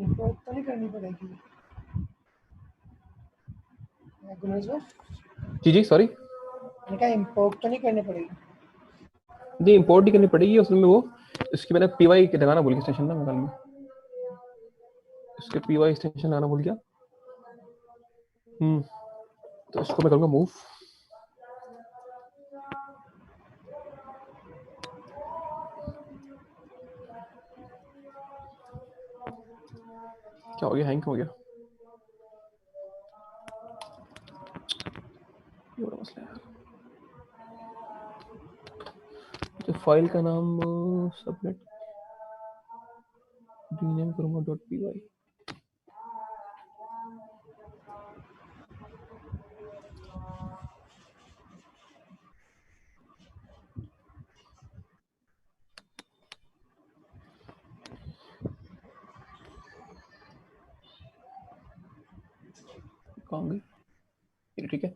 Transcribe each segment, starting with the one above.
Import तो नहीं करनी पड़ेगी गुनेश भाई? जी सॉरी, मैंने कहा इंपोर्ट तो नहीं करनी पड़ेगी? जी इंपोर्ट ही करनी पड़ेगी उसमें। वो इसकी मैंने पीवाई लगाना भूल गया स्टेशन ना मोबाइल में, इसके पीवाई स्टेशन लगाना भूल गया। तो इसको मैं करूँगा मूव। क्या हो गया, हैंग हो गया, ये बड़ा मसला है। तो फाइल का नाम सबमिट रीनेम करूँगा .py। कहाँ गई ये, ठीक है।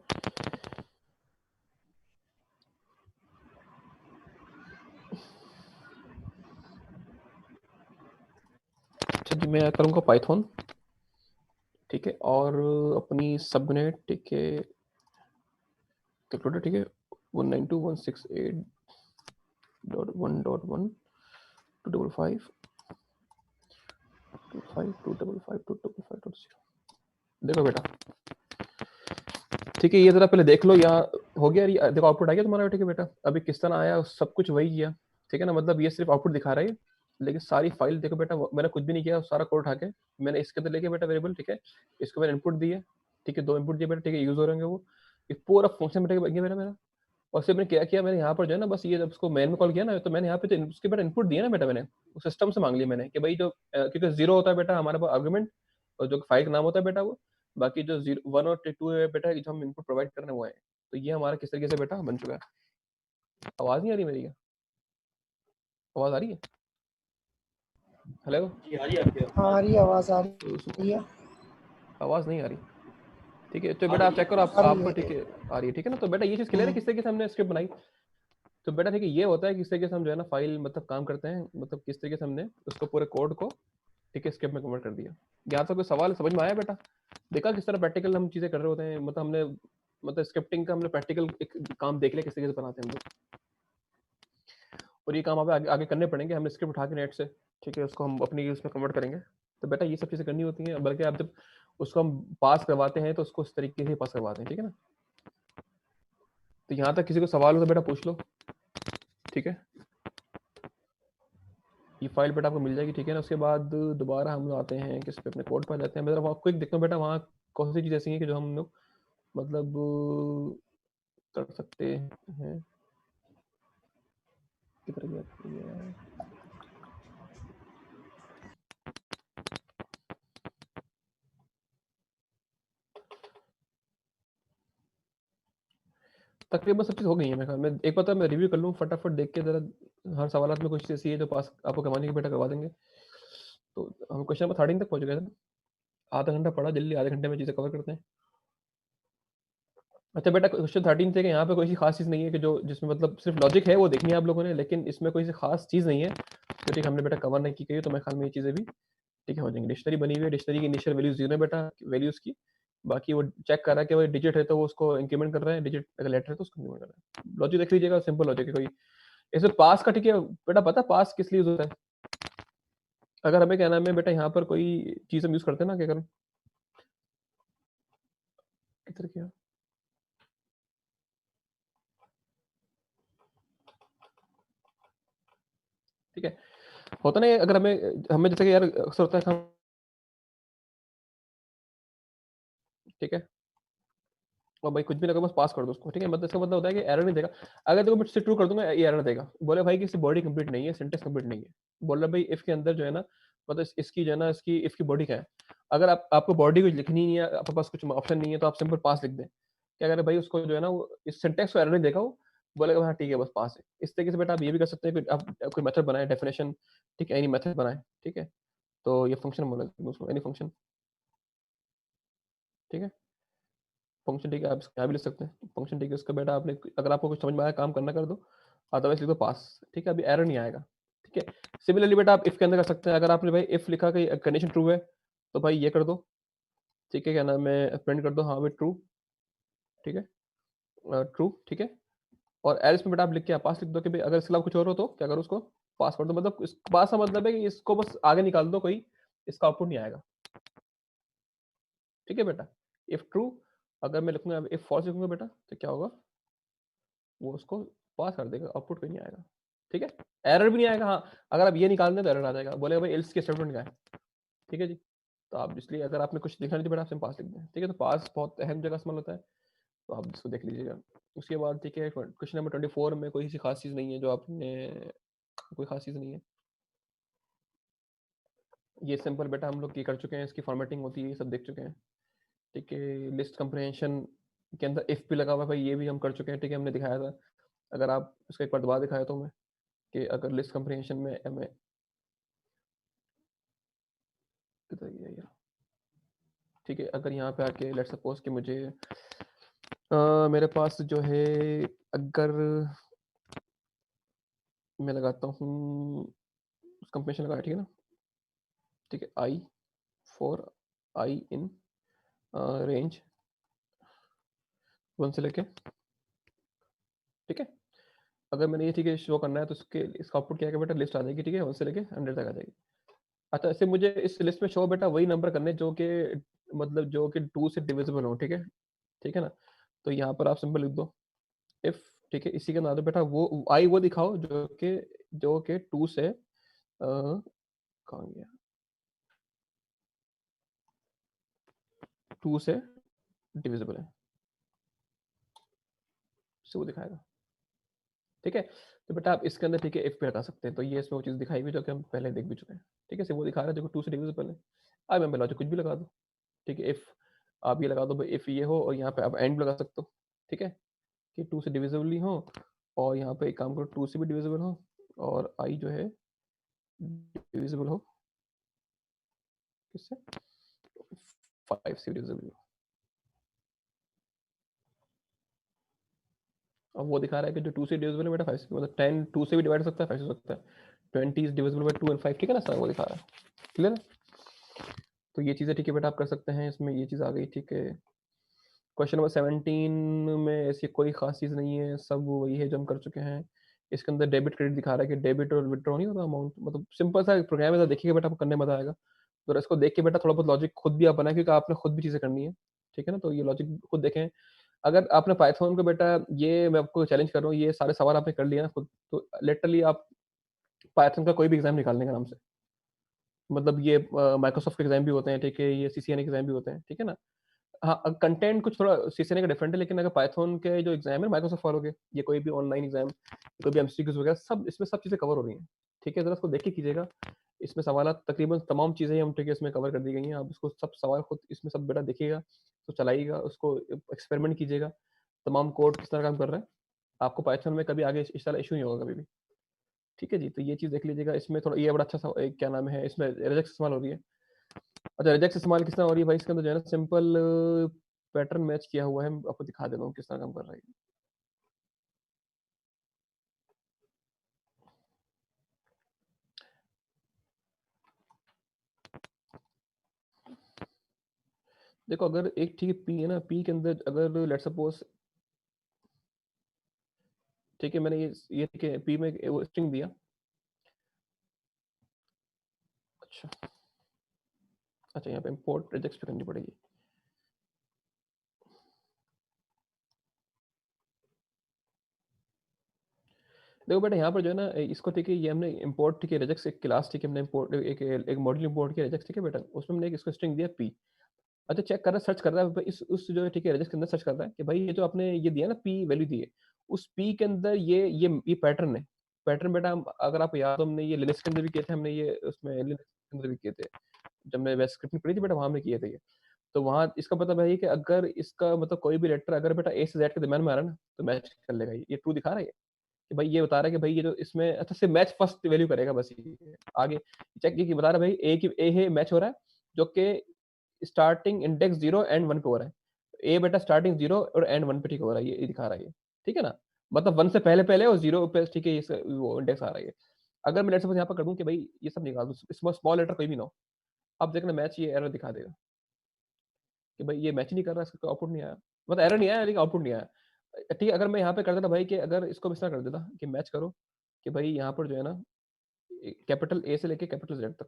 अच्छा जी, मैं करूँगा पाइथन, ठीक है, और अपनी सबनेट, ठीक है, कैलकुलेटर, ठीक है, 192.168.1.1.255.255.255.0। देखो बेटा, ठीक है, ये जरा पहले देख लो, यहाँ हो गया, देखो आउटपुट आ गया तुम्हारा, ठीक है बेटा। अभी किस तरह आया सब कुछ वही किया, ठीक है ना, मतलब ये सिर्फ आउटपुट दिखा रहा है, लेकिन सारी फाइल देखो बेटा, मैंने कुछ भी नहीं किया, सारा कोड उठा के मैंने इसके अंदर लेके बेटा वेरिएबल, ठीक है, इसको मैंने इनपुट दिए, ठीक है, 2 इनपुट दिए बेटा, ठीक है, यूज हो रहे हैं वो, ये पूरा फंक्शन बेटा बन गया मेरा। और फिर मैंने क्या किया, मैंने यहाँ पर जो है ना, बस ये जब उसको मेन में कॉल किया ना, तो मैंने यहाँ पे तो उसके बेटा इनपुट दिया ना बेटा, मैंने सिस्टम से मांग लिया मैंने कि भाई जो क्योंकि 0 होता है बेटा हमारे पास आर्गुमेंट, और जो फाइल का नाम होता है बेटा वो, बाकी जो 1 और 2 है बेटा, जो हम इनपुट प्रोवाइड कर रहे हैं वो है। तो ये हमारा किस तरीके से बेटा बन चुका है। आवाज नहीं आ रही मेरी क्या? आवाज आ रही है? हेलो, हाँ आ रही है, आवाज़ आ रही है। आवाज नहीं आ रही, ठीक है, तो बेटा आप चेक करो, आपको ठीक है आ रही है, ठीक है ना। तो बेटा ये चीज क्लियर है किस तरीके से हमने स्क्रिप्ट बनाई। तो बेटा ठीक है, ये होता है किस तरीके से हम जो है ना फाइल मतलब काम करते हैं, मतलब किस तरीके से हमने उसको पूरे कोड को, ठीक है, स्क्रिप्ट में कन्वर्ट कर दिया। यहाँ तक कोई सवाल समझ में आया बेटा? देखा किस तरह प्रैक्टिकल हम चीजें कर रहे होते हैं, मतलब हमने मतलब स्क्रिप्टिंग का हमने प्रैक्टिकल एक काम देख लिया किस तरीके से बनाते हैं हम लोग, और ये काम हमें आगे करने पड़ेंगे। हमने स्क्रिप्ट उठा के नेट से, ठीक है, उसको हम अपनी उसमें कन्वर्ट करेंगे। तो बेटा ये सब चीज़ें करनी होती हैं, बल्कि आप जब उसको हम पास करवाते हैं तो उसको इस तरीके से पास करवाते हैं, ठीक है ना। तो यहाँ तक किसी को सवाल हो तो बेटा पूछ लो, ठीक है। ये फाइल बेटा आपको मिल जाएगी, ठीक है ना। उसके बाद दोबारा हम लोग आते हैं किस पे, अपने कोड पर जाते हैं। मैं आपको एक देखता हूँ बेटा, वहाँ कौन सी चीज़ ऐसी है कि जो हम लोग मतलब कर सकते हैं। किधर गया? तकरीबन सब चीज़ हो गई है मेरे ख्याल में। एक बार तो मैं रिव्यू कर लूँ फटाफट देख के जरा, हर सवाल में कुछ ऐसी है जो पास आपको करवाने की बेटा करवा देंगे। तो हम क्वेश्चन नंबर 13 तक पहुँच गए थे। आधा घंटा पढ़ा, जल्दी आधे घंटे में चीज़ें कवर करते हैं। अच्छा बेटा, क्वेश्चन 13 थे कि यहाँ पे कोई सी खास चीज़ नहीं है कि जो जिसमें मतलब सिर्फ लॉजिक है वो देखनी है आप लोगों ने, लेकिन इसमें कोई सी खास चीज़ नहीं है तो ठीक हमने बेटा कवर नहीं की गई। तो मेरे ख्याल में ये चीज़ें भी ठीक है हो जाएंगी। डिक्शनरी बनी हुई है, डिक्शनरी की इनिशियल वैल्यू 0 है बेटा, वैल्यूज़ की। बाकी वो चेक कर रहा है कि वो डिजिट है तो वो उसको इंक्रीमेंट कर रहा है, डिजिट अगर लेटर है तो उसको इंक्रीमेंट कर रहा है। लॉजिक देख लीजिएगा, सिंपल लॉजिक है कोई। इसमें पास का ठीक है बेटा, पता पास किस लिए यूज होता है? अगर हमें क्या नाम है बेटा, यहाँ पर कोई चीज़ हम यूज़ करते हैं ना, क्या करें, किधर क्या, ठीक है, होता ना अगर हमें हमें जैसे कि यार अक्सर होता है हम, ठीक है, और भाई कुछ भी ना करो बस पास कर दो उसको, ठीक है, मतलब इसका मतलब होता है कि एरर नहीं देगा। अगर देखो मैं ट्रू कर दूंगा ये एरर देगा, बोले भाई कि इसकी बॉडी कंप्लीट नहीं है, सिंटेक्स कंप्लीट नहीं है। बोल रहा भाई इफ के अंदर जो है ना, मतलब इसकी जो है ना, इसकी इफ की बॉडी क्या है। अगर आपको बॉडी कुछ लिखनी नहीं है, आपके पास कुछ ऑप्शन नहीं है, तो आप सिंपल पास लिख दें। क्या करें भाई, उसको जो है ना वो इस सिंटेक्स को एरर नहीं देगा, वो बोलेगा हाँ ठीक है बस पास है। इस तरीके से बेटा आप ये भी कर सकते हैं कि आप कोई मेथड बनाए, डेफिनेशन, ठीक है, एनी मेथड बनाए, ठीक है, तो ये फंक्शन बोला उसको, एनी फंक्शन, ठीक है, फंक्शन, ठीक है, आप यहाँ भी लिख सकते हैं फंक्शन, ठीक है। उसका बेटा आपने अगर आपको कुछ समझ में आया काम करना कर दो, अदरवाइज लिख दो पास, ठीक है, अभी एरर नहीं आएगा, ठीक है। सिमिलरली बेटा आप इफ के अंदर कर सकते हैं। अगर आपने भाई इफ लिखा कि कंडीशन ट्रू है, तो भाई ये कर दो, ठीक है, क्या नाम है, प्रिंट कर दो हाँ भाई ट्रू, ठीक है, ट्रू, ठीक है। और एल्स में बेटा आप लिख के पास लिख दो कि भाई अगर इसके अलावा कुछ और हो तो क्या करो, उसको पास कर दो। मतलब इस पास का मतलब है कि इसको बस आगे निकाल दो, कोई इसका आउटपुट नहीं आएगा, ठीक है बेटा। इफ ट्रू, अगर मैं लिखूंगा, इफ फॉल्स लिखूंगा बेटा तो क्या होगा, वो उसको पास कर देगा, आउटपुट कोई नहीं आएगा, ठीक है। एरर भी नहीं आएगा, हाँ अगर आप ये निकाल दें तो एरर आ जाएगा, बोलेगा भाई एल्स के स्टेटमेंट का है, ठीक है जी। तो आप इसलिए अगर आपने कुछ लिखना नहीं तो बेटा आपसे पास लिख दें, ठीक है। तो पास बहुत अहम जगह इस्तेमाल होता है, तो आप इसको देख लीजिएगा। उसके बाद ठीक है, क्वेश्चन नंबर 24 में कोई सी खास चीज़ नहीं है जो आपने, कोई खास चीज़ नहीं है, ये सिंपल बेटा हम लोग ये कर चुके हैं, इसकी फॉर्मेटिंग होती है, ये सब देख चुके हैं, ठीक है। लिस्ट कंप्रहेंशन के अंदर इफ भी लगा हुआ है भाई, ये भी हम कर चुके हैं, ठीक है, हमने दिखाया था। अगर आप इसका एक बार दोबारा दिखाया तो मैं, कि अगर लिस्ट कंप्रहेंशन में हमें किधर गया यार, ठीक है, अगर यहाँ पे आके लेट्स सपोज कि मुझे मेरे पास जो है, अगर मैं लगाता हूँ कंप्रेशन लगाया, ठीक है ना, ठीक है, I for I in range 1 से लेके, ठीक है। अगर मैंने ये ठीक है शो करना है तो इसके इसका आउटपुट क्या है बेटा, लिस्ट आ जाएगी, ठीक है, 1 से लेके 100 तक आ जाएगी। अच्छा, ऐसे मुझे इस लिस्ट में शो बेटा वही नंबर करने जो कि मतलब जो कि 2 से डिविजिबल हो, ठीक है ना। तो यहाँ पर आप सिंपल लिख दो इफ, ठीक है, इसी के नाम बेटा वो आई वो दिखाओ जो कि 2 से कहाँ गया, 2 से डिविजिबल है, से वो दिखाएगा, ठीक है। तो बेटा आप इसके अंदर ठीक है इफ पे लगा सकते हैं, तो ये इसमें वो चीज़ दिखाई हुई जो कि हम पहले देख भी चुके हैं, ठीक है। से वो दिखा रहा है देखो 2 से डिविजिबल है, अब मैं बोला जो कुछ भी लगा दो, ठीक है। इफ आप ये लगा दो भाई, इफ ये हो, और यहाँ पे आप एंड लगा सकते हो, ठीक है, कि 2 से डिविजिबल ही हो, और यहाँ पे एक काम करो 2 से भी डिविजिबल हो, और आई जो है डिविजिबल हो किससे, 5 से डिविजिबल हो। अब वो दिखा रहा है कि जो 2 से डिविजिबल है बेटा 5 से, मतलब 10 2 से भी डिवाइड हो सकता है, 5 हो सकता है, 20 इज डिविजिबल बाय 2 एंड 5, ठीक है ना सर, वो दिखा रहा है, क्लियर है। तो ये चीज़ें ठीक है बेटा आप कर सकते हैं, इसमें ये चीज़ आ गई, ठीक है। क्वेश्चन नंबर 17 में ऐसी कोई खास चीज़ नहीं है, सब वही है जो हम कर चुके हैं। इसके अंदर डेबिट क्रेडिट दिखा रहा है कि डेबिट और विड्रॉ नहीं होता अमाउंट, मतलब सिंपल सा प्रोग्राम है, देखिएगा बेटा आपको करने में मजा आएगा। तो इसको देख के बेटा थोड़ा बहुत लॉजिक खुद भी आप बनाए, क्योंकि आपने खुद भी चीज़ें करनी है, ठीक है ना। तो ये लॉजिक खुद देखें। अगर आपने पाइथन को बेटा, ये मैं आपको चैलेंज कर रहा हूँ, ये सारे सवाल आपने कर लिया ना खुद, तो लिटरली आप पाइथन का कोई भी एग्जाम निकालने का आराम से, मतलब ये माइक्रोसॉफ्ट के एग्जाम भी होते हैं, ठीक है, ये सीसीएन के एग्जाम भी होते हैं, ठीक है ना। हाँ, कंटेंट कुछ थोड़ा सीसीएन का डिफरेंट है, लेकिन अगर पाइथन के जो एग्जाम है माइक्रोसॉफ्ट वालों के, ये कोई भी ऑनलाइन एग्जाम, कोई भी एमसीक्यूज वगैरह, सब इसमें सब चीज़ें कवर हो रही हैं, ठीक है। जरा इसको देख के कीजिएगा, इसमें सवाल तकरीबन तमाम चीज़ें हम ठीक है इसमें कवर कर दी गई हैं। आप इसको सब सवाल खुद इसमें सब बेटा देखिएगा, तो चलाइएगा उसको, एक्सपेरिमेंट कीजिएगा, तमाम कोड किस तरह काम कर रहा है, आपको पाइथन में कभी आगे इस तरह इशू नहीं होगा कभी भी, ठीक है जी। तो ये चीज़ देख लीजिएगा, इसमें थोड़ा ये बड़ा अच्छा सा क्या नाम है, इसमें रिजेक्ट इस्तेमाल हो रही है। अच्छा, रिजेक्ट इस्तेमाल किस तरह हो रही है भाई, इसके अंदर जो है ना सिंपल पैटर्न मैच किया हुआ है, आपको दिखा देता हूँ किस तरह काम कर रहा है। देखो अगर एक ठीक है पी है ना, पी के अंदर अगर लेट सपोज, ठीक है, मैंने ये ठीक है पी में वो स्ट्रिंग दिया, अच्छा अच्छा, यहाँ पे इंपोर्ट रिजेक्ट पे करनी पड़ेगी। देखो बेटा यहाँ पर जो है ना, इसको ठीक है, ये हमने इंपोर्ट ठीक है रिजेक्ट एक क्लास, ठीक है, हमने इंपोर्ट एक मॉड्यूल इंपोर्ट किया रिजेक्ट, ठीक है बेटा, उसमें हमने एक इसको स्ट्रिंग दिया पी। अच्छा, चेक कर रहा है, सर्च कर रहा है भाई, इस उस जो है ठीक है रजिस्टर के अंदर सर्च कर रहा है कि भाई ये जो आपने ये दिया ना पी वैल्यू दी है, उस पी के अंदर ये पैटर्न है। पैटर्न बेटा हम अगर आपको याद हो, हमने ये लिनक्स के अंदर भी किए थे, हमने ये उसमें लिनक्स के अंदर भी किए थे, जब मैं वेब स्क्रिप्टिंग पढ़ी थी बेटा, वहाँ हमने किए थे ये। तो वहाँ इसका पता भाई कि अगर इसका मतलब कोई भी लेटर अगर बेटा ए से जेड के दरम्यान में आ रहा है ना, तो मैच कर लेगा, ये ट्रू दिखा रहा है कि भाई, ये बता रहा है कि भाई ये जो इसमें अच्छा से मैच फर्स्ट वैल्यू करेगा, बस ये आगे चेक ये बता रहा है भाई ए की ए है मैच हो रहा है, जो कि स्टार्टिंग इंडेक्स 0 एंड 1 पे हो रहा है। ए बेटा स्टार्टिंग 0 और एंड 1 पे ठीक हो रहा है, ये दिखा रहा है ये, ठीक है ना। मतलब 1 से पहले और 0 पे ठीक है, वो इंडेक्स आ रहा है ये। अगर मैं लेट्स सपोज यहाँ पर कर दूं कि भाई ये सब निकाल दो, स्मॉल लेटर कोई भी ना हो, अब देखना मैच ये एरर दिखा देगा कि भाई ये मैच नहीं कर रहा, इसका आउटपुट नहीं आया, मतलब एरर नहीं आया लेकिन आउटपुट नहीं आया। ठीक है, अगर मैं यहाँ पे कर देता भाई कि अगर इसको इस तरह कर देता कि मैच करो कि भाई यहाँ पर जो है ना कैपिटल ए से लेके कैपिटल जेड तक,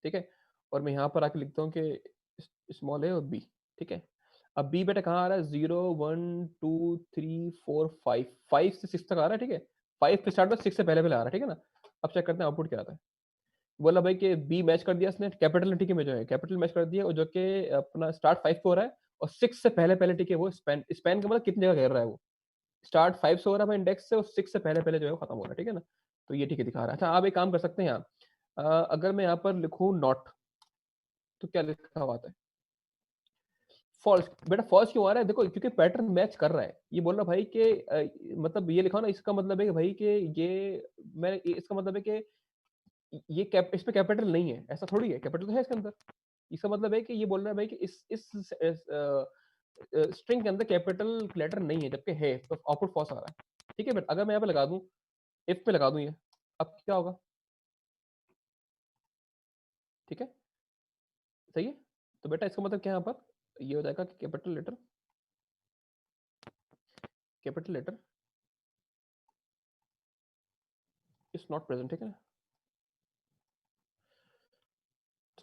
ठीक है, और मैं यहाँ पर आके लिखता हूँ कि स्मॉल ए और बी, ठीक है। अब बी बेटा कहाँ आ रहा है, 0 1 2 3 4 5, 5 से 6 तक आ रहा है, ठीक है। 5 पे स्टार्ट में 6 से पहले पहले आ रहा है, ठीक है ना। अब चेक करते हैं आउटपुट क्या आता है। बोला भाई कि बी मैच कर दिया इसने कैपिटल ने, ठीक है, में जो है कैपिटल मैच कर दिया, और जो कि अपना स्टार्ट 5 पे हो रहा है और 6 से पहले पहले, ठीक है, वो स्पैन स्पैन का मतलब कितनी जगह घेर रहा है वो, स्टार्ट 5 से हो रहा है भाई इंडेक्स से, और 6 से पहले पहले जो है वो खत्म हो रहा है, ठीक है ना। तो ये ठीक है दिखा रहा है। अच्छा आप एक काम कर सकते हैं यहाँ, अगर मैं यहाँ पर लिखूँ नॉट, तो क्या लिखा हुआ आता है, फॉल्स। बेटा फॉल्स क्यों आ रहा है, देखो क्योंकि पैटर्न मैच कर रहा है। ये बोल रहा भाई कि मतलब ये लिखा हो ना, इसका मतलब है कि भाई कि ये मैं इसका मतलब है कि ये कैप इस पे कैपिटल नहीं है, ऐसा थोड़ी है, कैपिटल तो है इसके अंदर। इसका मतलब है कि ये बोल रहा है भाई कि इस स्ट्रिंग के अंदर कैपिटल लेटर नहीं है, जबकि है, तो आउटपुट फॉल्स आ रहा है, ठीक है। बट अगर मैं यहाँ पे लगा दूं, इफ पे लगा दूं ये, अब क्या होगा, ठीक है, सही है। तो बेटा इसका मतलब क्या है यहाँ पर, ये हो जाएगा कि capital letter is not present, ठीक है ना।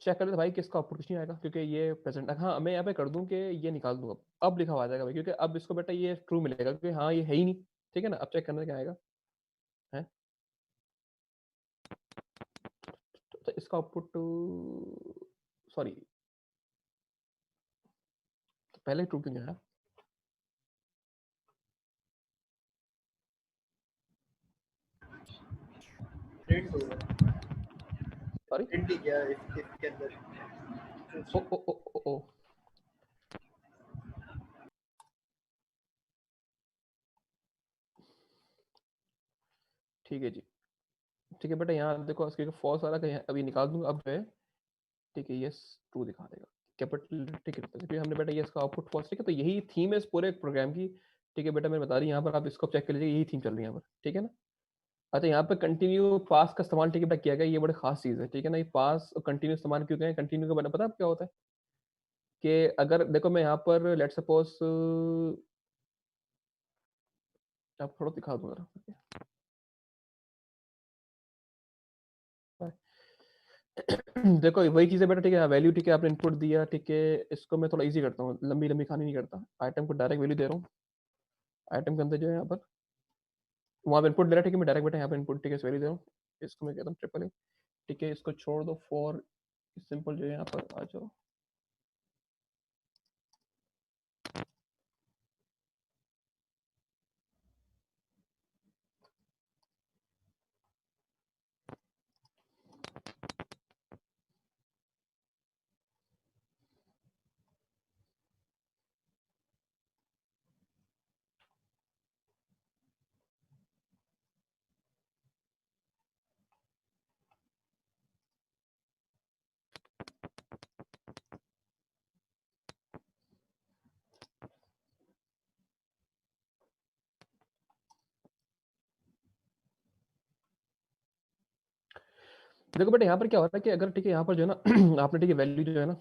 चेक कर लेते भाई कि इसका आउटपुट कुछ नहीं आएगा क्योंकि ये प्रेजेंट है। हाँ मैं यहाँ पे कर दूं कि ये निकाल दूं, अब लिखा हुआ आ जाएगा भाई, क्योंकि अब इसको बेटा ये ट्रू मिलेगा क्योंकि हाँ ये है ही नहीं, ठीक है ना। अब चेक करना क्या आएगा है, तो इसका आउटपुट, सॉरी, तो पहले ट्रू क्यों नहीं आया, प्रिंट हो गया, सॉरी, प्रिंट ही गया if के अंदर। ओ ओ ओ ओ ओ, ठीक है जी, ठीक है बेटा। यहाँ देखो इसके फॉल्स आ रहा है, अभी निकाल दूंगा अब जो है, ठीक है, यस ट्रू दिखा देगा कैपिटल, ठीक है, क्योंकि हमने बेटा ये इसका आउटपुट फॉल्स, ठीक है। तो यही थीम है इस पूरे प्रोग्राम की, ठीक है बेटा। मैं बता रही हूँ यहाँ पर, आप इसको चेक कर लीजिए, यही थीम चल रही है यहाँ पर, ठीक है ना। अच्छा यहाँ पे कंटिन्यू पास का इस्तेमाल, ठीक है बेटा, किया गया, ये बड़ी खास चीज है, ठीक है ना। ये पास और कंटिन्यू इस्तेमाल क्यों गए, कंटिन्यू का बना पता है क्या होता है, कि अगर देखो मैं यहाँ पर लेट सपोज आप थोड़ा दिखा दूँ जरा, देखो वही चीज़ है बेटा, ठीक है, वैल्यू, ठीक है, आपने इनपुट दिया, ठीक है। इसको मैं थोड़ा इजी करता हूँ, लंबी लंबी कहानी नहीं करता, आइटम को डायरेक्ट वैल्यू दे रहा हूँ। आइटम के अंदर जो है यहाँ पर, वहाँ पे इनपुट दे रहा है, ठीक है, मैं डायरेक्ट बेटा यहाँ पे इनपुट, ठीक है, वैल्यू दे रहा हूँ। इसको मैं कहता हूँ ट्रिपल ए, ठीक है, इसको छोड़ दो, फॉर सिंपल जो है यहाँ पर आ जाओ। देखो बेटा यहाँ पर क्या हो रहा है कि अगर, ठीक है, यहाँ पर जो है ना आपने, ठीक है, वैल्यू जो है ना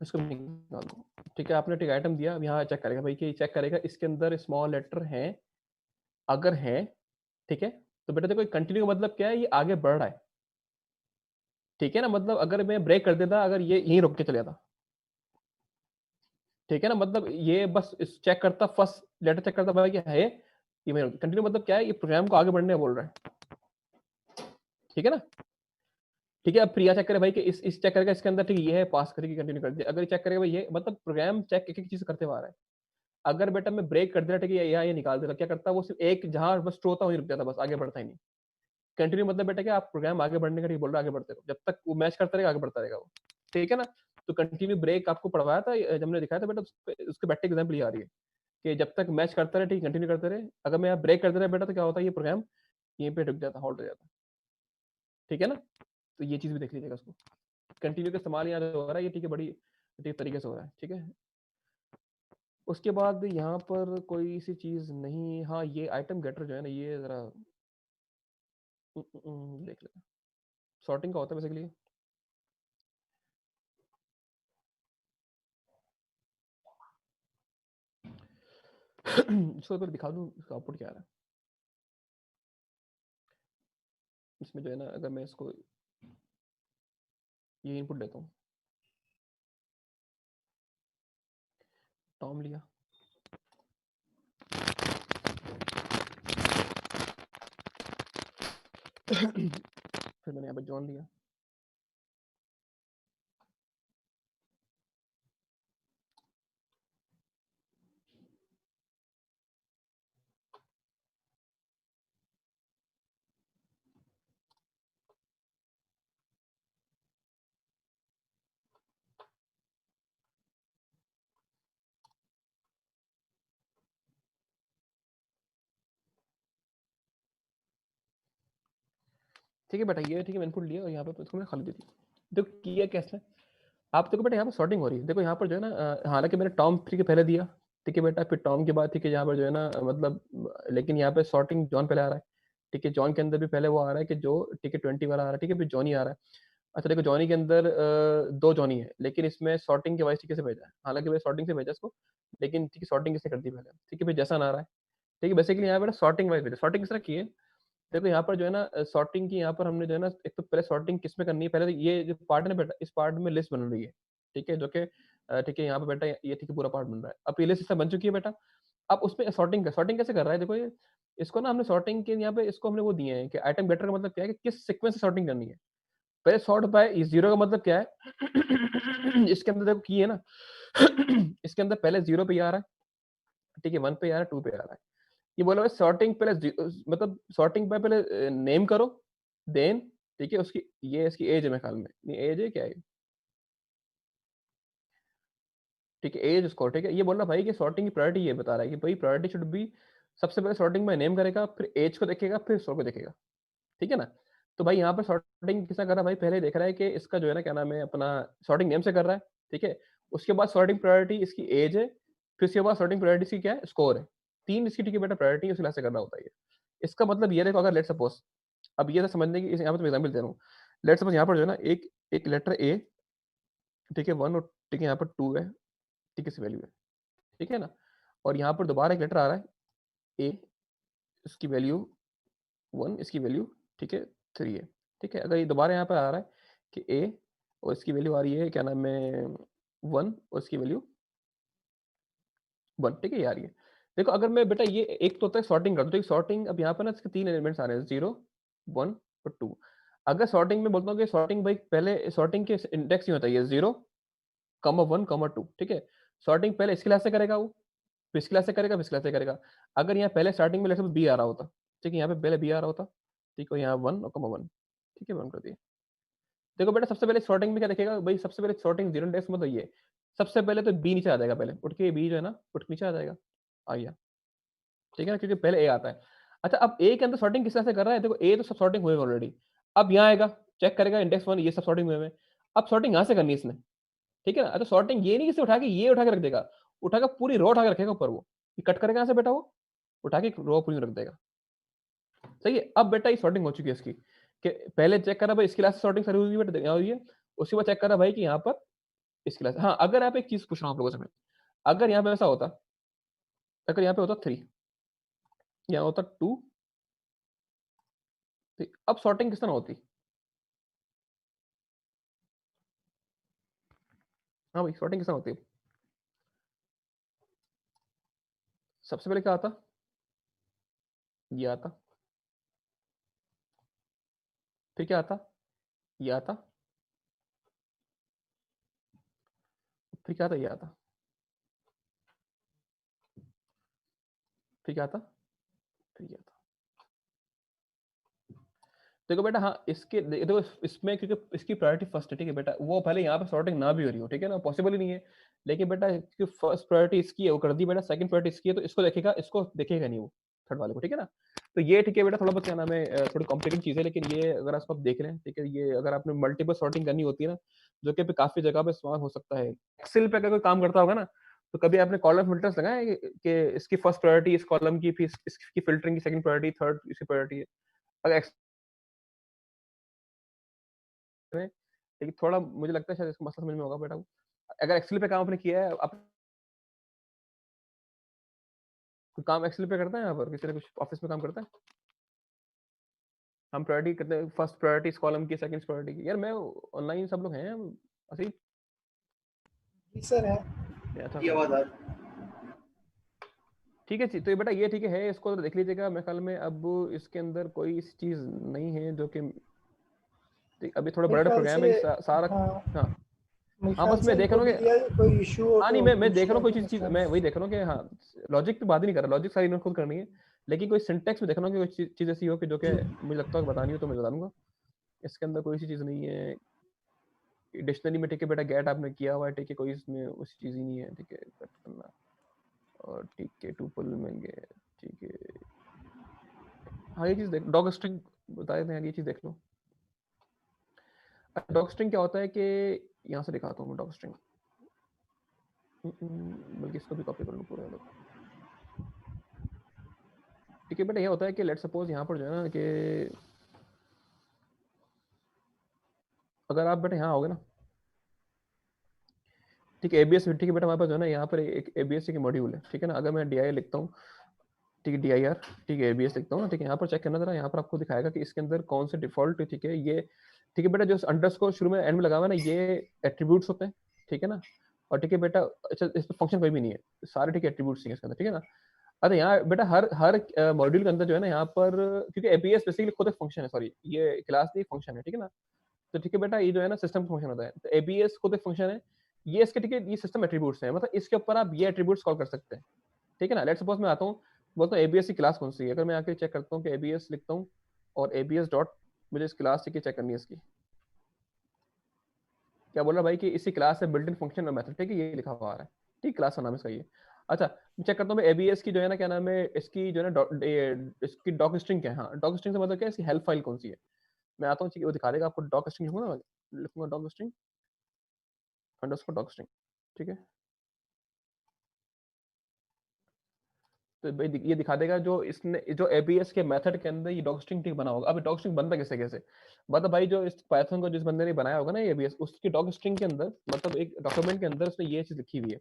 इसको निकाल दो, ठीक है, आपने ठीक आइटम दिया, अब यहाँ चेक करेगा भाई कि चेक करेगा इसके अंदर स्मॉल लेटर है, अगर है, ठीक है, तो बेटा देखो कंटिन्यू का मतलब क्या है, ये आगे बढ़ रहा है, ठीक है ना। मतलब अगर मैं ब्रेक कर देता, अगर ये यहीं रुक के चले जाता, ठीक है ना, मतलब ये बस इस चेक करता, फर्स्ट लेटर चेक करता भाई कि है ये, मैं कंटिन्यू मतलब क्या है, ये प्रोग्राम को आगे बढ़ने बोल रहा है, ठीक है ना। ठीक है, अब प्रिया चेक करे भाई कि इस चेक करेगा इसके अंदर, ठीक है, ये है, पास करेगी, कंटिन्यू कर दिया। अगर चेक करेगा भाई ये, मतलब प्रोग्राम चेक एक एक चीज करते हुआ आ रहा है। अगर बेटा मैं ब्रेक कर देता, ठीक है, यहाँ ये निकाल देता, क्या करता, वो सिर्फ एक जहां बस स्टोर होता वहीं रुक जाता, बस आगे बढ़ता ही नहीं। कंटिन्यू मतलब बेटा क्या, आप प्रोग्राम आगे बढ़ने का, ठीक बोल रहा है, आगे बढ़ते रहो, जब तक वो मैच करता रहेगा आगे बढ़ता रहेगा वो, ठीक है ना। तो कंटिन्यू ब्रेक आपको पढ़वाया था, जब हमने दिखाया था बेटा, उसके बैठे एग्जाम्पल ये आ रही है कि जब तक मैच करता रहे, ठीक, कंटिन्यू करते रहे, अगर मैं यहाँ ब्रेक कर दे रहा बेटा, तो क्या होता है, ये प्रोग्राम यहीं पे रुक जाता, होल्ड हो जाता, ठीक है ना। तो ये चीज भी देख लीजिएगा उसको, कंटिन्यू का इस्तेमाल यहाँ जो हो रहा है ये, ठीक है, बड़ी ठीक तरीके से हो रहा है, ठीक है। उसके बाद यहाँ पर कोई सी चीज नहीं, हाँ ये आइटम गेटर जो है ना, ये जरा देख लेते हैं, सॉर्टिंग का होता है बेसिकली, इसको फिर दिखा दूँ इसका आउटपुट क्या आ रहा है। इसमें जो है ना, अगर मैं इसको ये इनपुट देता हूँ, टॉम लिया, फिर मैंने यहाँ पे जॉन लिया, ठीक है बेटा, ये ठीक है, मैं इनपुट लिया और यहाँ पे इसको मैं खाली दे दी। देखो किया कैसे, आप देखो बेटा यहाँ पर सॉर्टिंग हो रही है। देखो यहाँ पर जो है ना, हालांकि मैंने टॉम ठीक है पहले दिया, ठीक है बेटा, फिर टॉम के बाद ठीक है यहाँ पर जो है ना, मतलब लेकिन यहाँ पे सॉर्टिंग जॉन पहले आ रहा है, ठीक है। जॉन के अंदर भी पहले वो आ रहा है कि जो ठीक है 20 वाला आ रहा है, ठीक है, फिर जॉनी आ रहा है। अच्छा देखो, जॉनी के अंदर दो जॉनी है, लेकिन इसमें सॉर्टिंग के वाइज ठीक से भेजा है, हालांकि मैं सॉर्टिंग से भेजा इसको, लेकिन ठीक है सॉर्टिंग किसने कर दी पहले, ठीक है, फिर जैसा आ रहा है, ठीक है। बेसिकली यहाँ पर सॉर्टिंग वाइज भेजा, सॉर्टिंग किस तरह की है, देखो यहाँ पर जो है ना, सॉर्टिंग की यहाँ पर हमने जो है ना, एक तो पहले सॉर्टिंग किस में करनी है, पहले तो ये जो पार्ट है ना बेटा, इस पार्ट में लिस्ट बन रही है, ठीक है, जो कि ठीक है यहाँ पे बेटा ये ठीक है पूरा पार्ट बन रहा है। अब ये लिस्ट इससे बन चुकी है बेटा। अब उसमें सॉर्टिंग कैसे कर रहा है, देखो ये, इसको ना हमने सॉर्टिंग के यहाँ पे इसको हमने वो दिए हैं कि आइटम गेटर का मतलब क्या है कि किस सीक्वेंस से सॉर्टिंग करनी है। पहले सॉर्ट बाय इस जीरो का मतलब क्या है, इसके अंदर देखो की है ना, इसके अंदर पहले जीरो पे आ रहा है, ठीक है, वन पे आ रहा है, टू पे आ रहा है। ये बोला हुआ सॉर्टिंग पहले मतलब सॉर्टिंग पे पहले नेम करो, देन ठीक है उसकी, ये इसकी एज है मेरे ख्याल में, नहीं एज है क्या है, ठीक है एज उसको, ठीक है। ये बोल रहा भाई कि सॉर्टिंग की प्रायोरिटी ये बता रहा है कि भाई प्रायोरिटी शुड बी, सबसे पहले सॉर्टिंग में नेम करेगा, फिर एज को देखेगा, फिर स्टोर को देखेगा, ठीक है ना। तो भाई यहाँ पर सॉर्टिंग किसका कर रहा है भाई, पहले देख रहा है कि इसका जो है ना क्या नाम है अपना, सॉर्टिंग नेम से कर रहा है, ठीक है। उसके बाद सॉर्टिंग प्रायोरिटी इसकी एज है, फिर उसके बाद सॉर्टिंग प्रायोरिटी इसकी क्या है, स्कोर है। तीन इसकी ठीक है बेटा प्रायोरिटी उस क्लास से करना होता है ये। इसका मतलब ये देखो, अगर लेट सपोज, अब ये तो समझने की यहाँ पर तो एग्जाम्पल दे रहा हूँ। लेट सपोज यहाँ पर जो है ना एक एक लेटर ए, ठीक है, वन, और ठीक है यहाँ पर टू है, ठीक है वैल्यू है, ठीक है ना। और यहाँ पर दोबारा एक लेटर आ रहा है ए, इसकी वैल्यू वन, इसकी वैल्यू ठीक है थ्री है, ठीक है। अगर ये दोबारा यहाँ पर आ रहा है कि ए, और इसकी वैल्यू आ रही है क्या नाम है वन, और इसकी वैल्यू वन, ठीक है, ये आ रही है। देखो अगर मैं बेटा ये एक तो होता है सॉर्टिंग कर दो, तो सॉर्टिंग अब यहाँ पर ना इसके तीन एलिमेंट्स आ रहे हैं, जीरो, वन और टू। अगर सॉर्टिंग में बोलता हूँ कि सॉर्टिंग भाई पहले सॉर्टिंग के इंडेक्स नहीं होता है zero, comma one, comma two, ठीक है। सॉर्टिंग पहले इस क्लास से करेगा वो, फिर इस क्लास से करेगा, फिर इस क्लास से करेगा। अगर यहाँ पहले स्टार्टिंग में लेट्स सपोज बी आ रहा होता, ठीक है, यहाँ पे पहले बी आ रहा होता, ठीक है, यहाँ वन और कॉमा वन, ठीक है, वन कर दिया। देखो बेटा सबसे पहले सॉर्टिंग में क्या देखेगा भाई, सबसे पहले सॉर्टिंग जीरो इंडेक्स मतलब ये, सबसे पहले तो बी नीचे आ जाएगा, पहले उठ के बी जो है ना उठ के नीचे आ जाएगा, आ गया, ठीक है ना, क्योंकि पहले ए आता है। अच्छा अब ए के अंदर सॉर्टिंग किस तरह से कर रहा है, देखो ए तो सब सॉर्टिंग हुए ऑलरेडी, अब यहाँ आएगा, चेक करेगा इंडेक्स वन, ये सब सॉर्टिंग हुए हैं, अब सॉर्टिंग यहाँ से करनी है इसने, ठीक है ना। अच्छा सॉर्टिंग ये नहीं कि उठा के ये उठा के रख देगा, उठा के पूरी रो उठा के रखेगा ऊपर, वो ये कट करेगा यहाँ से बेटा, वो उठा के रो पूरी रख देगा, सही है। अब बेटा ये सॉर्टिंग हो चुकी है इसकी, कि पहले चेक करा भाई इसकी क्लास से सॉर्टिंग सही हुई है बेटा, यहाँ हुई है। उसके बाद चेक करा भाई कि यहाँ पर इस क्लास, हाँ अगर आप एक चीज पूछ रहा हूँ आप लोगों से मैं, अगर यहाँ पे ऐसा होता, अगर यहाँ पे होता थ्री, यहाँ होता टू, अब सॉर्टिंग किस तरह होती, हाँ भाई सॉर्टिंग किस तरह होती, सबसे पहले क्या आता, ये आता, फिर क्या आता, ये आता, फिर क्या आता, ये आता, फिर क्या आता, फिर ये आता। देखो बेटा हाँ इसके देखो इसमें क्योंकि इसकी प्रायोरिटी फर्स्ट है, ठीक है बेटा, वो भले यहाँ पे सॉर्टिंग ना भी हो रही हो, ठीक है ना, पॉसिबल ही नहीं है। लेकिन बेटा क्योंकि फर्स्ट प्रायोरिटी इसकी है, वो कर दी बेटा, सेकंड प्रायोरिटी इसकी है, तो इसको देखेगा नहीं वो थर्ड वाले को, ठीक है ना। तो ये ठीक है बेटा, थोड़ा बहुत क्या नाम है थोड़ी कॉम्प्लिकेटेड चीज़ है, लेकिन ये अगर आप देख रहे हैं, ठीक है, ये अगर आपने मल्टीपल सॉर्टिंग करनी होती है ना, जो कि काफी जगह पे इस्तेमाल हो सकता है। एक्सेल पे अगर कोई काम करता होगा ना, तो कभी आपने कॉलम फिल्टर्स लगाए हैं कि इसकी फर्स्ट प्रायोरिटी इस कॉलम की, फिर इसकी फिल्टरिंग की सेकंड प्रायोरिटी, थर्ड इसकी प्रायोरिटी है। अगर में, लेकिन थोड़ा मुझे लगता है शायद इसका मसला समझ में होगा बेटा को। अगर एक्सेल पे काम आपने किया है, आप कोई काम एक्सेल पे करता है यहाँ पर, किसी ने कुछ ऑफिस में काम करता है? हम प्रायोरिटी करते हैं, फर्स्ट प्रायोरिटी इस कॉलम की, सेकंड प्रायोरिटी की। यार मैं ऑनलाइन सब लोग हैं असी। जी सर है। अच्छा ये सर, आवाज आ रही ठीक है तो ये बेटा ये ठीक है, इसको तो देख लीजिएगा। मेरे ख्याल में अब इसके अंदर कोई चीज नहीं है जो कि अभी थोड़ा मेरे बड़ा ख्याल प्रोग्राम से। है सारा। हाँ, हाँ मेरे हाँ, ख्याल बस से मैं देख इनको रहा हूँ भी कि दिया कोई इशू हो हाँ नहीं, तो मैं पूछ देख रहा लें हूँ कोई तो चीज मतलब। मैं वही देख रहा हूँ कि हाँ लॉजिक तो बात ही नहीं कर रहा, लॉजिक सारी इन्होंने खुद करनी है। लेकिन कोई सिंटेक्स में देख रहा हूँ कि कोई चीज ऐसी हो कि जो कि जी मुझे लगता है कि बतानी हो तो मैं बता दूंगा। इसके अंदर कोई सी चीज नहीं है। डिक्शनरी में ठीक है बेटा गेट आपने किया हुआ है, ठीक है, कोई इसमें उसी चीज ही नहीं है, ठीक है, कट करना। और ठीक है टुपल में गए, ठीक है। हाँ ये चीज देख, डॉग स्ट्रिंग बताए थे, ये चीज देख लो। डॉग स्ट्रिंग क्या होता है कि यहाँ से दिखाता हूँ मैं डॉग स्ट्रिंग, बल्कि इसको भी कॉपी कर लूँ पूरा। ठीक है बेटा ये होता है कि लेट सपोज यहाँ पर जो है ना कि अगर आप बेटा यहाँ आओगे ना, ठीक है, एबीएस, ठीक है बेटा, हमारे पास जो है ना यहाँ पर एक एबीएस की मॉड्यूल है, ठीक है ना। अगर मैं डी आई लिखता हूँ, ठीक है, डी आई आर, ठीक है, एबीएस लिखता हूँ ना, ठीक है, यहाँ पर चेक करना जरा, यहाँ पर आपको दिखाएगा कि इसके अंदर कौन से डिफॉल्ट, ठीक है, ये ठीक है बेटा, जो अंडरस्कोर शुरू में एंड में लगा हुआ है ना, ये एट्रीब्यूट्स होते हैं, ठीक है ना। और ठीक है बेटा, अच्छा इस पर फंक्शन कोई भी नहीं है, सारे ठीक है एट्रीब्यूट्स हैं इसके अंदर, ठीक है ना। अरे यहाँ बेटा हर हर मॉड्यूल के अंदर जो है ना यहाँ पर, क्योंकि एबीएस बेसिकली खुद एक फंक्शन है, सॉरी ये क्लास नहीं फंक्शन है, ठीक है ना। तो ठीक है बेटा ये जो है ना सिस्टम फंक्शन होता है, तो एबीएस खुद एक फंक्शन है। ये इसके ठीक है, ये सिस्टम एट्रीब्यूट्स हैं, मतलब इसके ऊपर आप ये एट्रीब्यूट्स कॉल कर सकते हैं, ठीक है ना। लेट्स सपोज मैं आता हूँ, बोलता हूँ एबीएस की क्लास कौन सी है, अगर मैं आके चेक करता हूँ कि एबीएस लिखता हूँ और एबीएस डॉट, मुझे इस क्लास की चेक करनी है इसकी, क्या बोल रहा है भाई कि इसी क्लास है बिल्ट इन फंक्शन और मेथड, ठीक है, ये लिखा हुआ आ रहा है, ठीक, क्लास का नाम इसका ये। अच्छा मैं चेक करता हूँ मैं एबीएस की जो है ना, क्या नाम है इसकी जो है ना, इसकी डॉक स्ट्रिंग क्या है, हाँ डॉक स्ट्रिंग से मतलब क्या है, इसकी हेल्प फाइल कौन सी है। मैं आता हूँ, ठीक है, वो दिखा देगा आपको। डॉक स्ट्रिंग लिखूंगा ना, लिखूंगा doc string underscore doc string, ठीक है। तो भाई ये दिखा देगा जो इसने, जो एबीएस के मेथड के अंदर ये डॉग स्ट्रिंग ठीक बना होगा। अब डॉग स्ट्रिंग बनता कैसे कैसे, मतलब भाई जो इस पाइथन को जिस बंदे ने बनाया होगा ना एबीएस, उसकी डॉग स्ट्रिंग के अंदर, मतलब एक डॉक्यूमेंट के अंदर उसने ये चीज लिखी हुई है।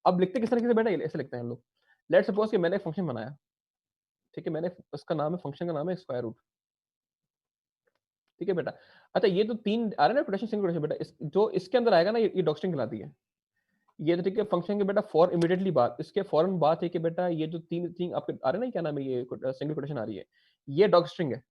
अब लिखते किस तरीके से बेटा, ऐसे लिखते हैं हम लोग। लेट सपोज कि मैंने एक फंक्शन बनाया, ठीक है, मैंने उसका नाम है, फंक्शन का नाम है स्क्वायर रूट, ठीक है बेटा। अच्छा ये तो तीन आ रहे हैं ना, प्रोटेक्शन सिंगल कोटेशन बेटा, जो इसके अंदर आएगा ना ये डॉग स्ट्रिंग कहलाती है। ये तो ठीक है फंक्शन के बेटा फॉर इमीडिएटली बाद, इसके फौरन बात है कि बेटा ये जो तीन तीन आपके आ रहे हैं ना, क्या नाम है, ये सिंगल कोटेशन आ रही है, ये डॉग स्ट्रिंग है,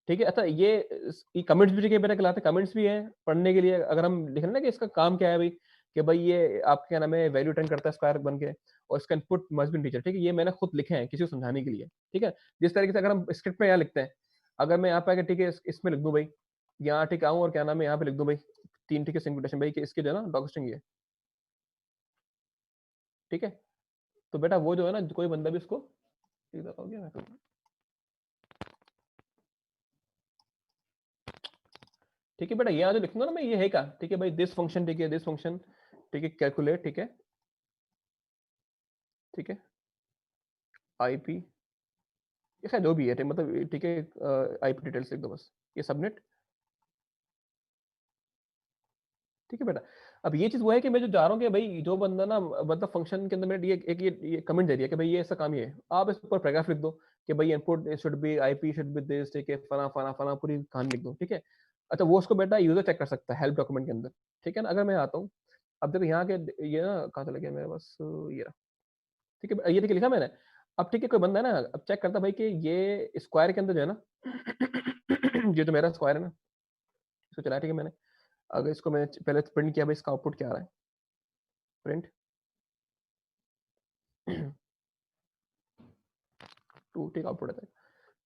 ठीक है। अच्छा ये कमेंट्स भी ठीक है बेटा कहलाते हैं, कमेंट्स भी हैं पढ़ने के लिए, अगर हम लिख रहे हैं ना कि इसका काम क्या है भाई, कि भाई ये आपके क्या नाम है वैल्यू रिटर्न करता है स्क्वायर बन के, और इसका इनपुट मस्ट बी टीचर, ठीक है, ये मैंने खुद लिखे हैं किसी को समझाने के लिए, ठीक है। जिस तरीके से अगर हम स्क्रिप्ट में यहाँ लिखते हैं, अगर मैं यहाँ पे आके ठीक है इसमें लिख दूं भाई, यहाँ ठीक आऊँ और क्या नाम है यहाँ पे लिख दूं भाई, तीन ठीक है सिंगल कोटेशन भाई कि इसके जो है ना डॉग स्ट्रिंग ये, ठीक है। तो बेटा वो जो है ना, कोई बंदा भी इसको सीधा हो गया, मैं तो ठीक है बेटा, यहाँ जो लिखूंगा ना मैं, ये है क्या, ठीक है भाई, दिस फंक्शन, ठीक है, दिस फंक्शन, ठीक है, कैलकुलेट, ठीक है, ठीक है, आईपी, ये खैर जो भी है, मतलब ठीक है, आईपी डिटेल्स लिख दो बस, ये सबनेट, ठीक है बेटा। अब ये चीज वो है कि मैं जो जा रहा हूँ कि भाई जो बंदा ना, मतलब फंक्शन के अंदर मैंने ये एक ये कमेंट दे दिया कि भाई ये ऐसा काम ही है, आप इस पर पैराग्राफ लिख दो कि भाई input should be IP should be this, ठीक है, फला फला फला पूरी कहानी लिख दो, ठीक है। अच्छा वो उसको बेटा यूजर चेक कर सकता है हेल्प डॉक्यूमेंट के अंदर, ठीक है ना। अगर मैं आता हूँ, अब देखो यहाँ के ये ना कहाँ चला गया मेरे पास, ये रहा, ठीक है, ये ठीक है लिखा मैंने। अब ठीक है कोई बंदा है ना, अब चेक करता भाई कि ये स्क्वायर के अंदर जो है ना ये जो मेरा स्क्वायर है ना, इसको चलाया, ठीक है मैंने। अगर इसको मैंने पहले प्रिंट किया भाई, इसका आउटपुट क्या आ रहा है, प्रिंट टू, ठीक आउटपुट आता है,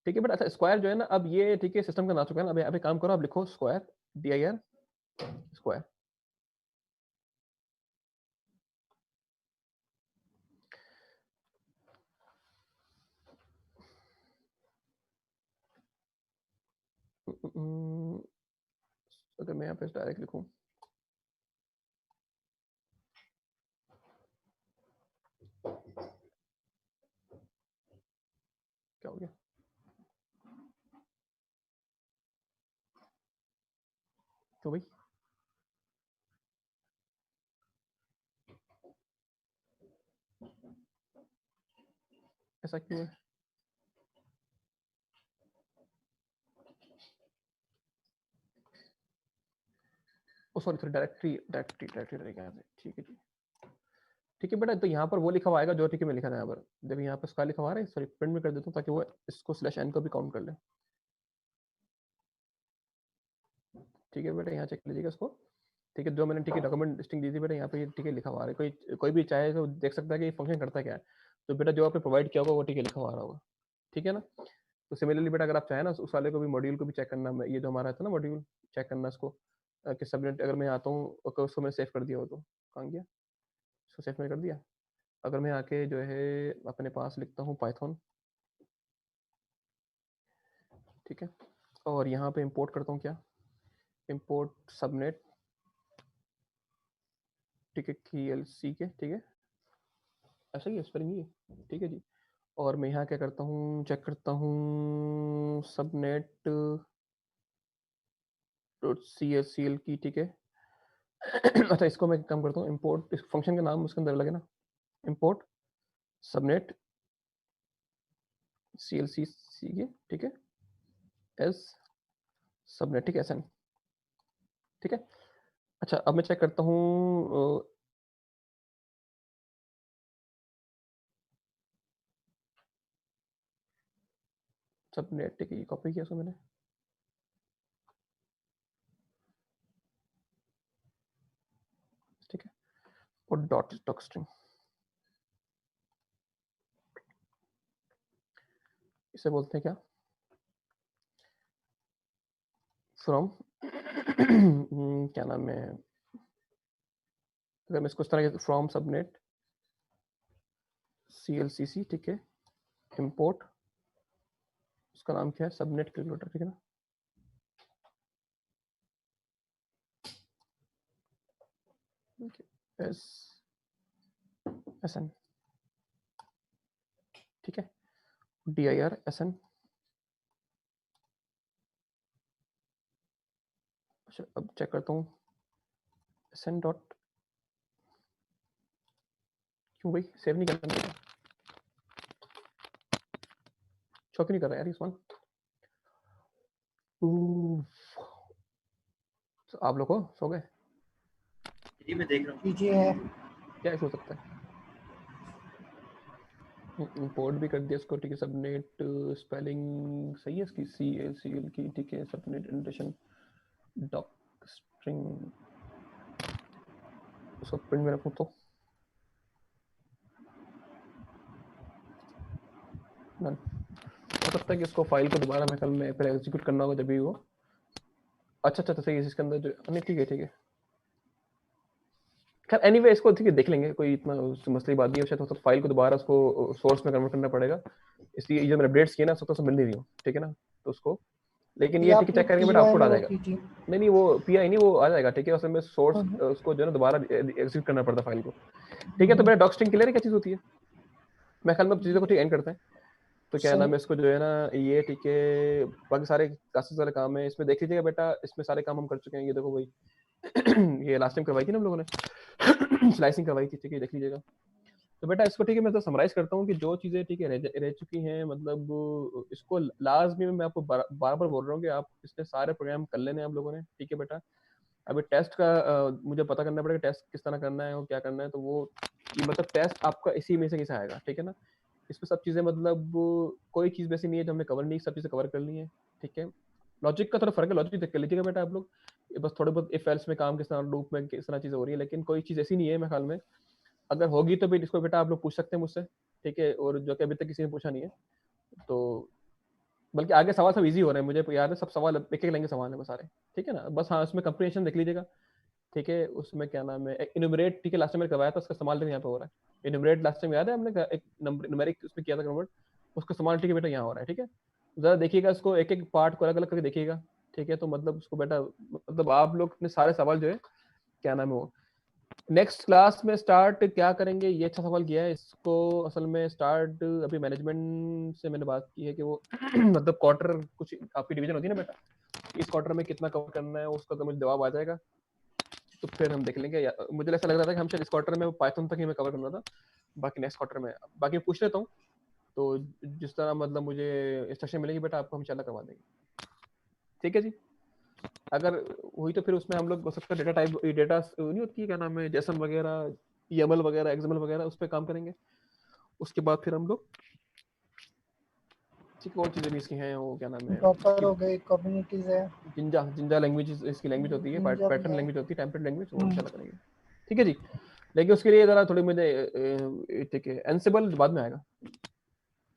ठीक है बट अच्छा स्क्वायर जो है ना, अब ये ठीक है सिस्टम का ना चुका है ना, अभी अभी काम करो, आप लिखो square, D I R square, अगर मैं यहाँ पे डायरेक्ट लिखूँ, क्या हो गया, तो भाई ऐसा क्यों है? ओ सॉरी सॉरी, डायरेक्टरी रहेगा यहाँ पे, ठीक है जी। ठीक है बेटा, तो यहाँ पर वो लिखा हुआ आएगा जो ठीक है मैं लिखा था यहाँ पर। देखो यहाँ पर स्क्वायर लिखा हुआ है, सॉरी प्रिंट में कर देता हूँ ताकि वो इसको स्लैश एन को भी काउंट कर ले। ठीक है बेटा, यहाँ चेक कर लीजिएगा इसको। ठीक है, जो मैंने ठीक है डॉक्यूमेंट लिस्टिंग दी थी बेटा, यहाँ पे ठीक है लिखा हुआ है। कोई भी चाहे तो देख सकता है कि ये फंक्शन करता क्या है। तो बेटा जो आपने प्रोवाइड किया होगा वो ठीक है लिखा हुआ आ रहा होगा, ठीक है ना। तो सिमिलरली बेटा अगर आप चाहें ना उस वाले को भी, मॉड्यूल को भी चेक करना, ये जो हमारा था ना मॉड्यूल, चेक करना इसको कि सबनेट अगर मैं आता हूँ उसको मैंने सेव कर दिया हो तो कहाँ गया, इसको सेव मैंने कर दिया। अगर मैं आके जो है अपने पास लिखता हूँ पाइथन, ठीक है, और यहाँ पे इंपोर्ट करता हूँ क्या, इंपोर्ट सबनेट, ठीक है, KLC के, ठीक है, ऐसा ही है स्पेलिंग ये, ठीक है जी। और मैं यहाँ क्या करता हूँ, चेक करता हूँ सबनेट CL की, ठीक है। अच्छा इसको मैं काम करता हूँ, इंपोर्ट, इस फंक्शन का नाम उसके अंदर लगे ना, इंपोर्ट सबनेट CLC के, ठीक है, एस सबनेट, ठीक है, SN, ठीक है। अच्छा अब मैं चेक करता हूँ सबनेट, ठीक है, ये कॉपी किया उसको मैंने, ठीक है, और डॉट स्ट्रिंग, इसे बोलते हैं क्या, फ्रॉम क्या नाम है, अगर मैं इसको इस तरह फ्रॉम सबनेट CLCC, ठीक है, इंपोर्ट, उसका नाम क्या है, सबनेट कैलकुलेटर, ठीक है ना। एस SN, ठीक है, DIR SN। अच्छा अब चेक करता हूँ SN डॉट, क्यों भाई सेव नहीं करना मेरा, शो क्यों नहीं कर रहा यार इस वन। आप लोग को सो गए, जी मैं देख रहा हूँ। कीजिए है। क्या इशू हो सकता है। इंपोर्ट भी कर दिया इसको, ठीक है, सबनेट स्पेलिंग सही है इसकी, CL की, ठीक है, सबनेट इंडेशन डॉक स्ट्रिंग, उसको प्रिंट में रखूँ तो नन। हो सकता है कि इसको फाइल को दोबारा मैं कल में पहले एग्जीक्यूट करना होगा जब भी वो, अच्छा अच्छा, तो सही है इसके अंदर जो नहीं, ठीक है ठीक है, खैर एनीवे इसको ठीक है देख लेंगे, कोई इतना मसली बात नहीं है, शायद तो फाइल को दोबारा उसको सोर्स में कन्वर्ट करना पड़ेगा, इसलिए ये जो मैंने अपडेट्स किए ना सब तो मिल नहीं रही हूँ, ठीक है ना, तो उसको, लेकिन ये ठीक है चेक करेंगे बेटा, आउटपुट आ जाएगा। कीजिए। नहीं वो PI नहीं, वो आ जाएगा, ठीक है, असल में सोर्स उसको जो है ना दोबारा एग्जीक्यूट करना पड़ता फाइल को, ठीक है। तो मेरा डॉक स्ट्रिंग क्लियर है क्या चीज़ होती है, मैं ख्याल में चीज़ों को ठीक एंड करते हैं। तो क्या नाम है इसको जो है ना ये, ठीक है, बाकी सारे क्लासेस वाले काम है इसमें देख लीजिएगा बेटा, इसमें सारे काम हम कर चुके हैं, ये देखो भाई ये लास्ट टाइम करवाई थी ना हम लोगों ने स्लाइसिंग करवाई थी, ठीक है, देख लीजिएगा। तो बेटा इसको ठीक है मैं तो समराइज करता हूँ कि जो चीज़ें ठीक है रह चुकी हैं, मतलब इसको लाजमी में मैं आपको बार बार बोल रहा हूँ कि आप इसने सारे प्रोग्राम कर लेने हैं आप लोगों ने, ठीक है बेटा। अभी टेस्ट का मुझे पता करना पड़ेगा टेस्ट किस तरह करना है और क्या करना है, तो वो मतलब टेस्ट आपका इसी में से कैसे आएगा, ठीक है ना। इसमें सब चीज़ें मतलब कोई चीज़ वैसी नहीं है जो हमने कवर नहीं, सब चीज़ें कवर कर ली है, ठीक है। लॉजिक का थोड़ा फर्क है, लॉजिक देख कर लीजिएगा बेटा आप लोग, बस थोड़े बहुत इफ एल्स में काम किस तरह, लूप में किस तरह चीज़ें हो रही है, लेकिन कोई चीज़ ऐसी नहीं है मेरे ख्याल में, अगर होगी तो फिर इसको बेटा आप लोग पूछ सकते हैं मुझसे, ठीक है, और जो कि अभी तक किसी ने पूछा नहीं है, तो बल्कि आगे सवाल सब इजी हो रहे हैं, मुझे याद है सब सवाल एक एक लाइन के सवाल है वो सारे, ठीक है ना। बस हाँ उसमें कंप्रीहेंशन देख लीजिएगा, ठीक है, उसमें क्या नाम है इनुमरेट, ठीक है, लास्ट टाइम मैंने करवाया था उसका इस्तेमाल यहाँ पे हो रहा है, इनुमरेट लास्ट टाइम याद है हमने एक नंबर न्यूमेरिक उसमें किया था कन्वर्ट, उसका इस्तेमाल ठीक है बेटा यहाँ हो रहा है, ठीक है। जरा देखिएगा इसको एक एक पार्ट को अलग अलग करके देखिएगा, ठीक है, तो मतलब उसको बेटा मतलब आप लोग ने सारे सवाल जो है क्या नाम है वो नेक्स्ट क्लास में स्टार्ट क्या करेंगे, ये अच्छा सवाल किया है, इसको असल में स्टार्ट अभी मैनेजमेंट से मैंने बात की है कि वो मतलब क्वार्टर कुछ आपकी डिवीजन होती है ना बेटा, इस क्वार्टर में कितना कवर करना है उसका तो मुझे जवाब आ जाएगा, तो फिर हम देख लेंगे। मुझे ऐसा लग रहा था कि हम शायद इस क्वार्टर में पाइथन तक ही मैं कवर करना था, बाकी नेक्स्ट क्वार्टर में बाकी पूछ लेता हूँ, तो जिस तरह मतलब मुझे इंस्ट्रक्शन मिलेगी बेटा आपको हम इंशाल्लाह करवा देंगे। ठीक है जी। अगर हुई तो फिर उसमें हम लोग हो सकता है डेटा टाइप डेटा नहीं होती है क्या नाम है जेसन वगैरह YAML वगैरह एक्सएमएल वगैरह उस पर काम करेंगे। उसके बाद फिर हम लोग ठीक और चीज़ें भी इसकी हैं वो क्या नाम है डॉकर हो गई, कम्युनिटीज है, जिंजा जिंजा लैंग्वेज इसकी लैंग्वेज होती है जिंजा भी पैटर्न है। लैंग्वेज होती है टेम्पलेट लैंग्वेज वो इंशाल्लाह करेंगे। ठीक है जी। लेकिन उसके लिए जरा थोड़ी मुझे ठीक है एनसिबल बाद में आएगा।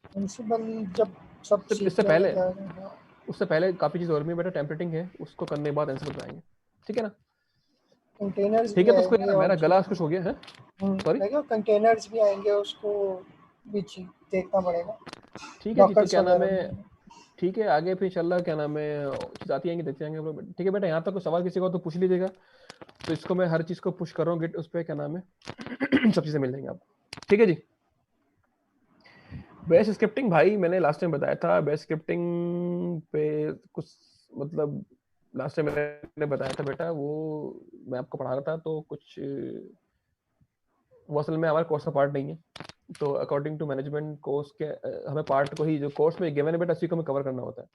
प्रिंसिपल जब सब इससे सीखने पहले लग जाएगा। उससे पहले काफ़ी चीज़ और भी बेटा टेम्पलेटिंग है उसको करने के बाद एनसिबल पे आएंगे। ठीक है ना। कंटेनर्स ठीक भी है तो उसको आएंगे यार और मेरा गला कुछ हो गया है सॉरी। देखो कंटेनर्स भी आएंगे, उसको भी देखना पड़ेगा। ठीक है जी। तो डॉकर्स क्या नाम वगैरह है भी। ठीक है आगे फिर इंशाल्लाह क्या नाम है चीज़ आती आएंगे देखते जाएंगे हम लोग। ठीक है बेटा यहाँ तक कोई सवाल किसी को तो पूछ लीजिएगा। तो इसको मैं हर चीज़ को पुश कर रहा हूँ गिट उस पर क्या नाम है सब चीज़ें मिल जाएंगी आपको। ठीक है जी। बेस स्क्रिप्टिंग भाई मैंने लास्ट टाइम बताया था बेस स्क्रिप्टिंग पे कुछ मतलब लास्ट टाइम मैंने बताया था बेटा वो मैं आपको पढ़ा रहा था तो कुछ वो असल में हमारे कोर्स का पार्ट नहीं है। तो अकॉर्डिंग टू मैनेजमेंट कोर्स के हमें पार्ट को ही जो कोर्स में गिवन है बेटा उसी को हमें कवर करना होता है।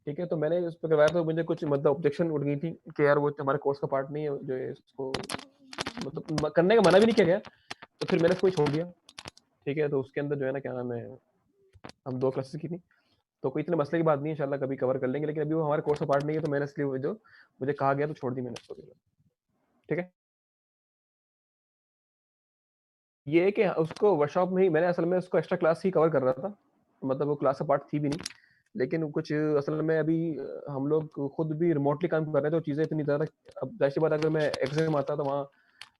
ठीक है तो मैंने उस पर करवाया तो मुझे कुछ मतलब ऑब्जेक्शन उठ गई थी कि यार वो हमारे कोर्स का पार्ट नहीं है जो है इसको मतलब करने का मना भी नहीं किया गया तो फिर मैंने इसको छोड़ दिया। ठीक है तो उसके अंदर जो है ना क्या नाम है हम 2 क्लासेस की थी तो कोई इतने मसले की बात नहीं है इंशाल्लाह कभी कवर कर लेंगे लेकिन अभी वो हमारे कोर्स का पार्ट नहीं है तो मैंने इसलिए वो जो मुझे कहा गया तो छोड़ दी मैंने इसको। ठीक है ये है कि उसको वर्कशॉप में ही मैंने असल में उसको एक्स्ट्रा क्लास ही कवर कर रहा था मतलब वो क्लास का पार्ट थी भी नहीं लेकिन कुछ असल में अभी हम लोग खुद भी रिमोटली काम कर रहे हैं तो चीज़ें इतनी ज़्यादा अब जाहिर सी बात अगर मैं एग्जाम आता तो वहाँ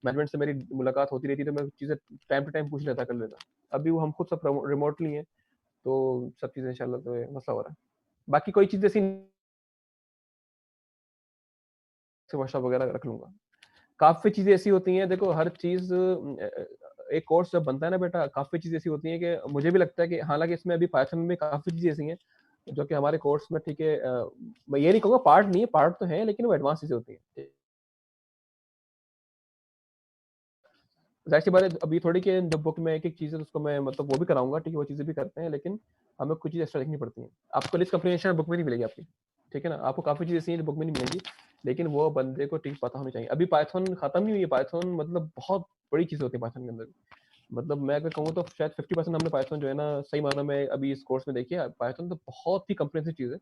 मैनेजमेंट से मेरी मुलाकात होती रहती तो मैं चीज़ें टाइम टू टाइम पूछ लेता कर लेता। अभी वो हम खुद सब रिमोटली हैं तो सब चीज़ें इंशाल्लाह तो मसला हो रहा है। बाकी कोई चीज़ ऐसी वर्कशॉप वगैरह रख लूंगा। काफ़ी चीज़ें ऐसी होती हैं देखो हर चीज़ एक कोर्स जब बनता है ना बेटा काफ़ी चीज़ें ऐसी होती हैं कि मुझे भी लगता है कि हालांकि इसमें अभी पाइथन में काफ़ी चीज़ें ऐसी हैं जो कि हमारे कोर्स में ठीक है मैं ये नहीं कहूँगा पार्ट नहीं है पार्ट तो है लेकिन वो एडवांस चीज़ें होती हैं। जाहिर सी बात है अभी थोड़ी कि जब बुक में एक एक चीज़ है तो उसको मैं मतलब वो भी कराऊंगा ठीक है वो चीज़ें भी करते हैं लेकिन हमें कुछ चीज़ एक्स्ट्रा लिखनी पड़ती हैं। आपको लिस्ट कंप्रीहेंशन बुक में नहीं मिलेगी आपकी। ठीक है ना आपको काफ़ी चीज़ें ऐसी हैं जो बुक में नहीं मिलेंगी लेकिन वो बंदे को ठीक पता होनी चाहिए। अभी पाइथन खत्म नहीं हुई है पाइथन मतलब बहुत बड़ी चीज़ होती है पाइथन के अंदर। मतलब मैं अगर कहूँ तो शायद 50% हमने पाइथन जो है ना सही मानों में अभी इस कोर्स में देखी है। पाइथन तो बहुत ही कम्प्रिहेंसिव चीज़ है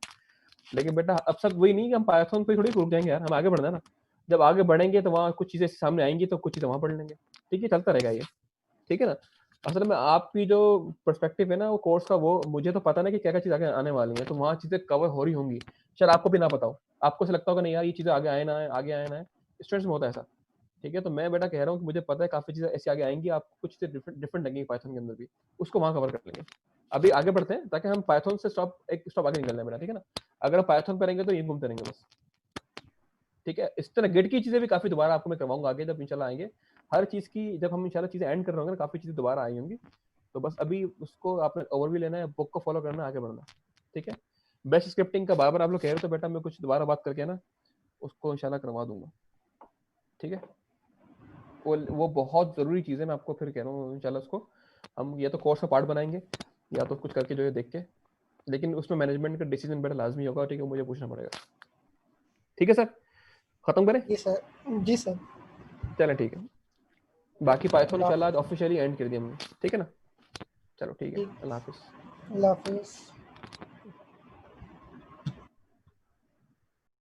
लेकिन बेटा अब सब वही नहीं कि हम पाइथन पे थोड़ी रुक जाएंगे यार हम आगे बढ़ना है ना। जब आगे बढ़ेंगे तो वहाँ कुछ चीज़ें सामने आएंगी तो कुछ चीज़ें वहाँ पढ़ लेंगे। ठीक है चलता रहेगा ये। ठीक है ना। असल में आपकी जो पर्सपेक्टिव है ना वो कोर्स का वो मुझे तो पता ना कि क्या क्या चीज़ आगे आने वाली है तो वहाँ चीज़ें कवर हो रही होंगी शायद आपको भी ना पता हो। आपको से लगता होगा नहीं यार ये चीज़ें आगे आए ना है आगे आए ना है स्टूडेंट्स में होता है ऐसा। ठीक है तो मैं बेटा कह रहा हूँ कि मुझे पता है काफ़ी चीज़ें ऐसी आगे आएंगी आपको कुछ चीज़ें डिफरेंट डिफरेंट लगेंगी पाइथन के अंदर भी उसको वहाँ कवर कर लेंगे। अभी आगे बढ़ते हैं ताकि हम पाइथन से एक स्टॉप आगे निकलना है बेटा। ठीक है ना। अगर हम पाइथन पर रहेंगे तो ये घूमते रहेंगे बस। ठीक है इस तरह गिट की चीज़ें भी काफ़ी दोबारा आपको मैं करवाऊंगा आगे जब इंशाल्लाह आएंगे। हर चीज़ की जब हम इंशाल्लाह चीज़ें एंड कर रहे होंगे ना काफ़ी चीज़ें दोबारा आई होंगी। तो बस अभी उसको आपने ओवरव्यू लेना है बुक को फॉलो करना है आगे बढ़ना। ठीक है। बेस्ट स्क्रिप्टिंग का बार बार आप लोग कह रहे हो तो बेटा मैं कुछ दोबारा बात करके ना उसको इंशाल्लाह करवा दूंगा। ठीक है वो बहुत ज़रूरी चीज़ है मैं आपको फिर कह रहा हूँ इंशाल्लाह उसको हम या तो कोर्स का पार्ट बनाएंगे या तो कुछ करके जो है देख के लेकिन उसमें मैनेजमेंट का डिसीजन बेटा लाजमी होगा। ठीक है मुझे पूछना पड़ेगा। ठीक है सर खत्म करें। जी सर। जी सर। चलें ठीक है। बाकी पाइथन अल्लाह इंशाल्लाह आज ऑफिशियली एंड कर दिया हमने। ठीक है ना। चलो ठीक है ठीक। अल्लाह हाफिज़। अल्लाह हाफिज़।